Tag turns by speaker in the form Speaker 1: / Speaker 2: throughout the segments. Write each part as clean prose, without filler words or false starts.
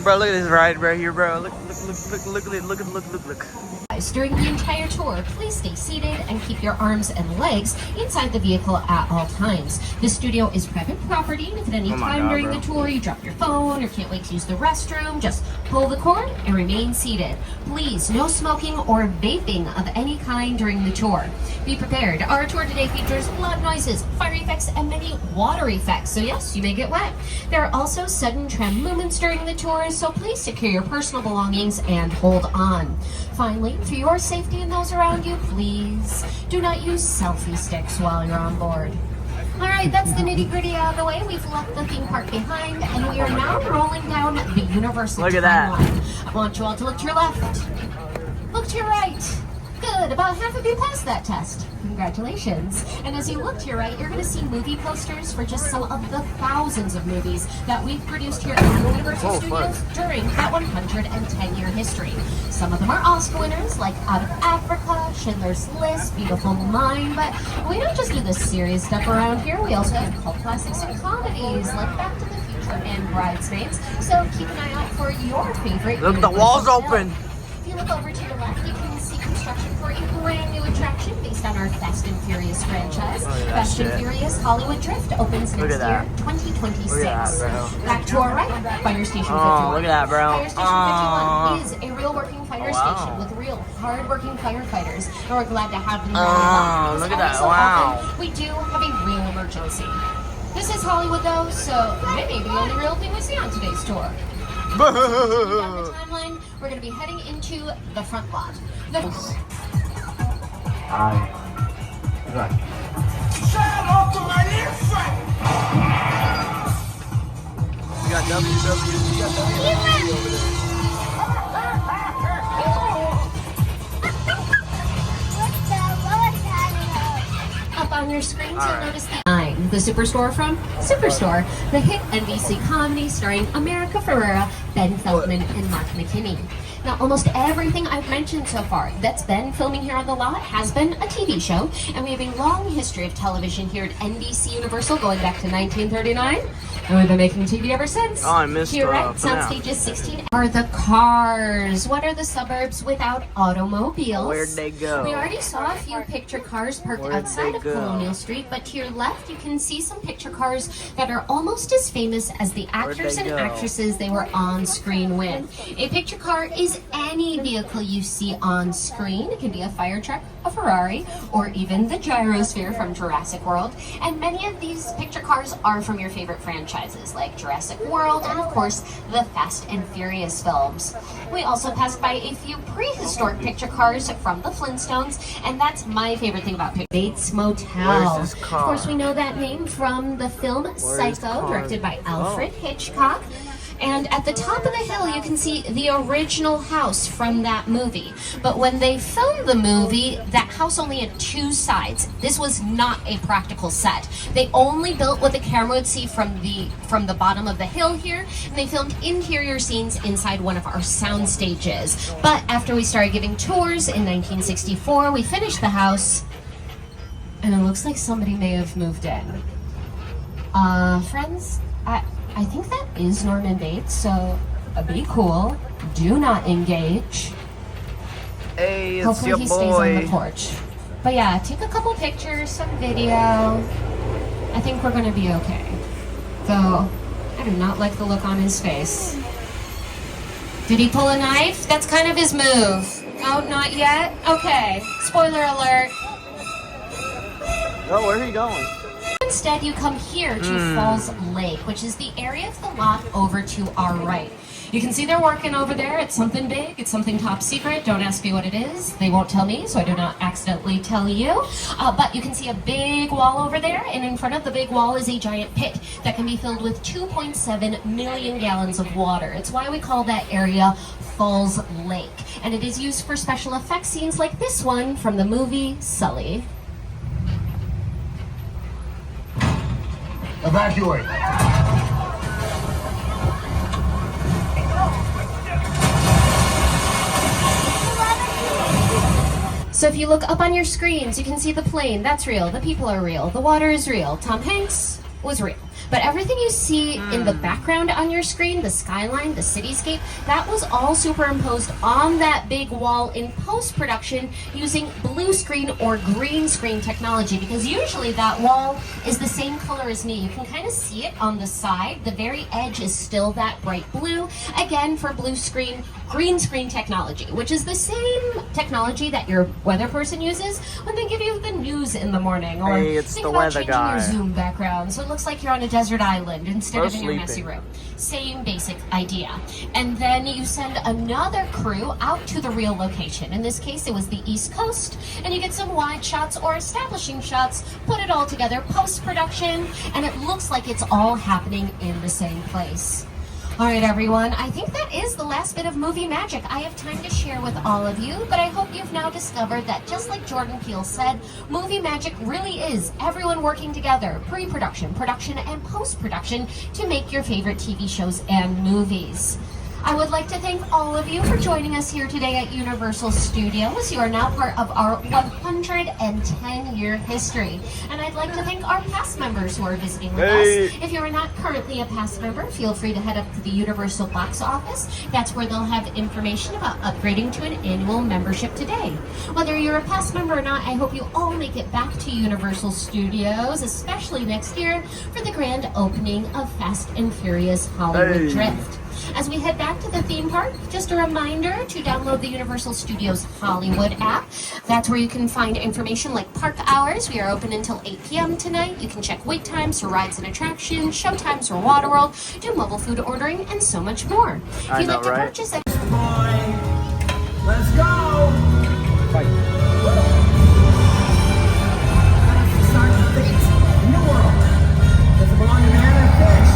Speaker 1: Bro, look at this ride right here, bro. Look.
Speaker 2: During the entire tour, please stay seated and keep your arms and legs inside the vehicle at all times. The studio is private property, and if at any time during the tour you drop your phone or can't wait to use the restroom, just pull the cord and remain seated. Please, no smoking or vaping of any kind during the tour. Be prepared. Our tour today features loud noises, fire effects, and many water effects, so yes, you may get wet. There are also sudden tram movements during the tour, so please secure your personal belongings and hold on. Finally, for your safety and those around you, please do not use selfie sticks while you're on board. All right, that's the nitty-gritty out of the way. We've left the theme park behind, and we are now rolling down the Universal timeline. I want you all to look to your left. Look to your right. Good, about half of you passed that test. Congratulations. And as you look to your right, you're going to see movie posters for just some of the thousands of movies that we've produced here at Universal Studios during that 110-year history. Some of them are Oscar winners, like Out of Africa, Schindler's List, Beautiful Mind, but we don't just do the serious stuff around here. We also have cult classics and comedies, like Back to the Future and Bridesmaids. So keep an eye out for your favorite.
Speaker 1: Look, the wall's open.
Speaker 2: If you look over to your left, you can see construction for a brand new attraction based on our Fast and Furious franchise. Fast and Furious Hollywood Drift opens next year, 2026. Back to our right, Fire Station 51.
Speaker 1: Oh, look at that, bro.
Speaker 2: Fire Station 51 is a real working fire station with real hard-working firefighters, and we're glad to have them on.
Speaker 1: Look at that, wow.
Speaker 2: We do have a real emergency. This is Hollywood, though, so maybe the only real thing we see on today's tour. On the timeline, we're going to be heading into the front lot.
Speaker 1: You got WW over there.
Speaker 2: Up on your screens, you'll notice the Superstore from Superstore, the hit NBC comedy starring America Ferrera, Ben Feldman, and Mark McKinney. Now, almost everything I've mentioned so far that's been filming here on the lot has been a TV show, and we have a long history of television here at NBC Universal going back to 1939, and we've been making TV ever since.
Speaker 1: Oh, I missed
Speaker 2: Here at Soundstages 16 are the cars. What are the suburbs without automobiles?
Speaker 1: Where'd they go?
Speaker 2: We already saw a few picture cars parked outside of Colonial Street, but to your left you can see some picture cars that are almost as famous as the actors and actresses they were on screen with. A picture car is any vehicle you see on screen. It can be a fire truck, a Ferrari, or even the gyrosphere from Jurassic World. And many of these picture cars are from your favorite franchises like Jurassic World and, of course, the Fast and Furious films. We also passed by a few prehistoric picture cars from the Flintstones, and that's my favorite thing about Bates Motel. Of course, we know that name from the film Psycho, directed by Alfred Hitchcock. And at the top of the hill, you can see the original house from that movie. But when they filmed the movie, that house only had two sides. This was not a practical set. They only built what the camera would see from the bottom of the hill here. And they filmed interior scenes inside one of our sound stages. But after we started giving tours in 1964, we finished the house, and it looks like somebody may have moved in. Friends, I think that is Norman Bates, so be cool. Do not engage.
Speaker 1: Hey, it's
Speaker 2: hopefully
Speaker 1: your
Speaker 2: he
Speaker 1: boy.
Speaker 2: stays on the porch. But yeah, take a couple pictures, some video. I think we're gonna be okay. Though, I do not like the look on his face. Did he pull a knife? That's kind of his move. Oh, not yet? Okay. Spoiler alert.
Speaker 1: Oh, where are you going?
Speaker 2: Instead, you come here to Falls Lake, which is the area of the lot over to our right. You can see they're working over there. It's something big. It's something top secret. Don't ask me what it is. They won't tell me, so I do not accidentally tell you. But you can see a big wall over there, and in front of the big wall is a giant pit that can be filled with 2.7 million gallons of water. It's why we call that area Falls Lake. And it is used for special effects scenes like this one from the movie Sully.
Speaker 3: Evacuate.
Speaker 2: So if you look up on your screens, you can see the plane. That's real. The people are real. The water is real. Tom Hanks was real. But everything you see in the background on your screen, the skyline, the cityscape, that was all superimposed on that big wall in post-production using blue screen or green screen technology, because usually that wall is the same color as me. You can kind of see it on the side. The very edge is still that bright blue. Again, for blue screen, green screen technology, which is the same technology that your weather person uses when they give you the news in the morning. Or
Speaker 1: hey, it's
Speaker 2: think
Speaker 1: the
Speaker 2: about
Speaker 1: weather
Speaker 2: changing
Speaker 1: guy.
Speaker 2: your Zoom background so it looks like you're on a desert island instead
Speaker 1: Or
Speaker 2: of in your messy
Speaker 1: sleeping.
Speaker 2: room. Same basic idea. And then you send another crew out to the real location. In this case, it was the East Coast, and you get some wide shots or establishing shots, put it all together post-production, and it looks like it's all happening in the same place. All right, everyone, I think that is the last bit of movie magic I have time to share with all of you, but I hope you've now discovered that just like Jordan Peele said, movie magic really is everyone working together, pre-production, production, and post-production to make your favorite TV shows and movies. I would like to thank all of you for joining us here today at Universal Studios. You are now part of our 110-year history. And I'd like to thank our past members who are visiting with us. If you are not currently a past member, feel free to head up to the Universal box office. That's where they'll have information about upgrading to an annual membership today. Whether you're a past member or not, I hope you all make it back to Universal Studios, especially next year for the grand opening of Fast and Furious Hollywood Drift. As we head back to the theme park, just a reminder to download the Universal Studios Hollywood app. That's where you can find information like park hours. We are open until 8 p.m. tonight. You can check wait times for rides and attractions, show times for Waterworld, do mobile food ordering, and so much more. If you'd like to purchase a
Speaker 3: Let's go! Fight. Start the fate. New world. Does it belong to man or fish?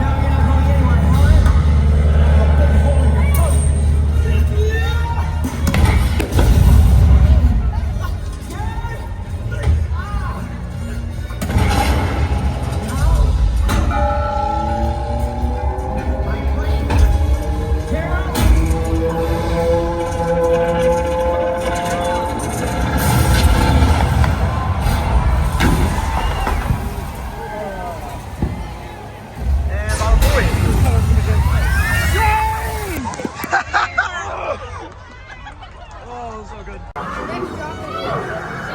Speaker 3: No, you're not going anywhere, Helen. A big hole in your coat.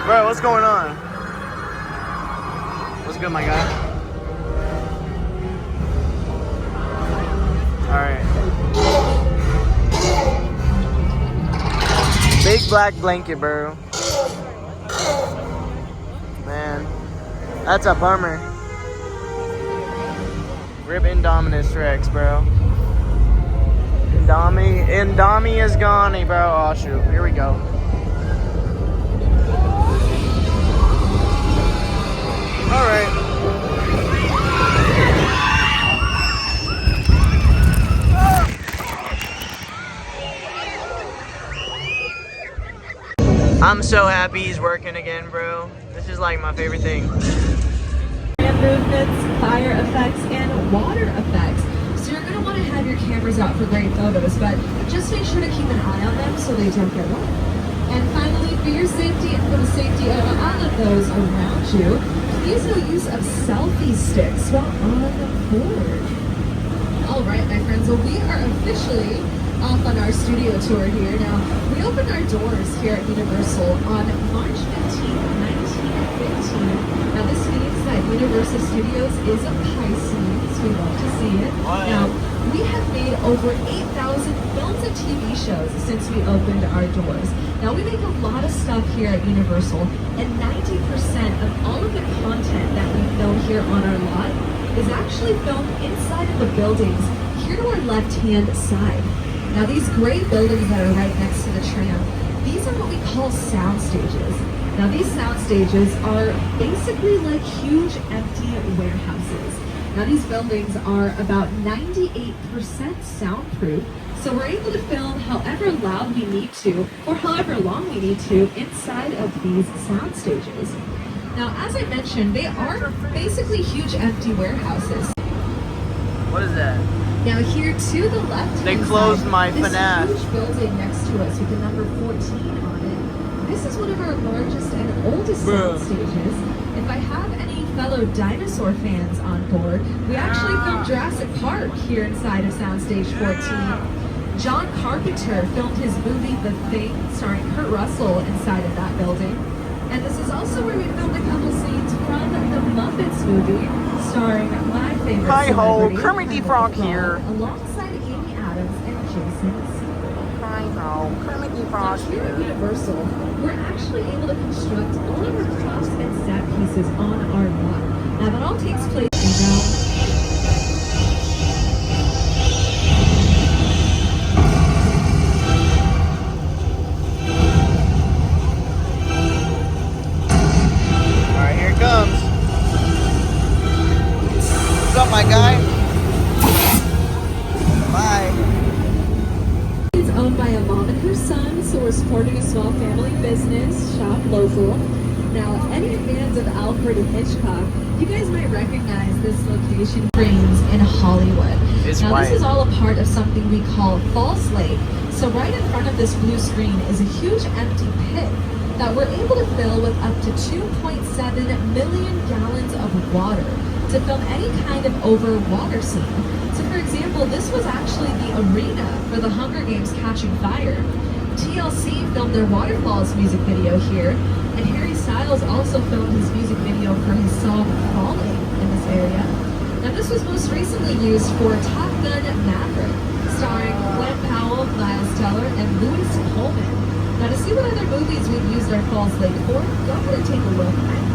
Speaker 1: Bro, what's going on? What's good, my guy? Alright. Big black blanket, bro. Man, that's a bummer. Rip Indominus Rex, bro. Indomi is gone, bro. Oh, shoot. Here we go. Alright. I'm so happy he's working again, bro. This is like my favorite thing.
Speaker 4: Movements, fire effects, and water effects. So you're going to want to have your cameras out for great photos, but just make sure to keep an eye on them so they don't get wet. And finally, for your safety and for the safety of all of those around you, please no use of selfie sticks while on board. All right, my friends, well, we are officially off on our studio tour here. Now, we opened our doors here at Universal on March 15th, 1915. Now, this means that Universal Studios is a Pisces. We love to see it. Now, we have made over 8,000 films and TV shows since we opened our doors. Now, we make a lot of stuff here at Universal, and 90% of all of the content that we film here on our lot is actually filmed inside of the buildings here to our left-hand side. Now, these gray buildings that are right next to the tram, these are what we call sound stages. Now, these sound stages are basically like huge empty warehouses. Now, these buildings are about 98% soundproof, so we're able to film however loud we need to, or however long we need to, inside of these sound stages. Now, as I mentioned, they are basically huge empty warehouses.
Speaker 1: What is that?
Speaker 4: Now here to the left,
Speaker 1: They closed my
Speaker 4: this
Speaker 1: FNAF.
Speaker 4: huge building next to us with the number 14 on it. This is one of our largest and oldest sound stages. If I have any fellow dinosaur fans on board, we actually filmed Jurassic Park here inside of Soundstage 14. John Carpenter filmed his movie The Thing, starring Kurt Russell inside of that building. And this is also where we filmed a couple scenes from the Muppets movie, starring my favorite
Speaker 1: Hi-ho,
Speaker 4: celebrity,
Speaker 1: Kermit the Frog here.
Speaker 4: alongside Amy Adams and Jason Segel.
Speaker 1: Hi-ho, Kermit the
Speaker 4: Now,
Speaker 1: Frog
Speaker 4: here at
Speaker 1: here.
Speaker 4: Universal, we're actually able to construct all of our props and set pieces on our lot. Now, that all takes place in
Speaker 1: Alright, here it comes. What's up, my guy? Bye.
Speaker 4: It's owned by a mom and her son, so we're supporting a small family business, shop local. Now, any fans of Alfred Hitchcock, you guys might recognize this location Springs in Hollywood.
Speaker 1: It's
Speaker 4: now,
Speaker 1: white.
Speaker 4: this is all a part of something we call False Lake. So right in front of this blue screen is a huge empty pit that we're able to fill with up to 2.7 million gallons of water to film any kind of over water scene. So for example, this was actually the arena for the Hunger Games Catching Fire. TLC filmed their Waterfalls music video here, and Harry Styles also filmed his music video for his song Falling in this area. Now this was most recently used for Top Gun Maverick, starring Glenn Powell, Miles Teller, and Louis Coleman. Now to see what other movies we've used our Falls Lake for, go ahead and take a look at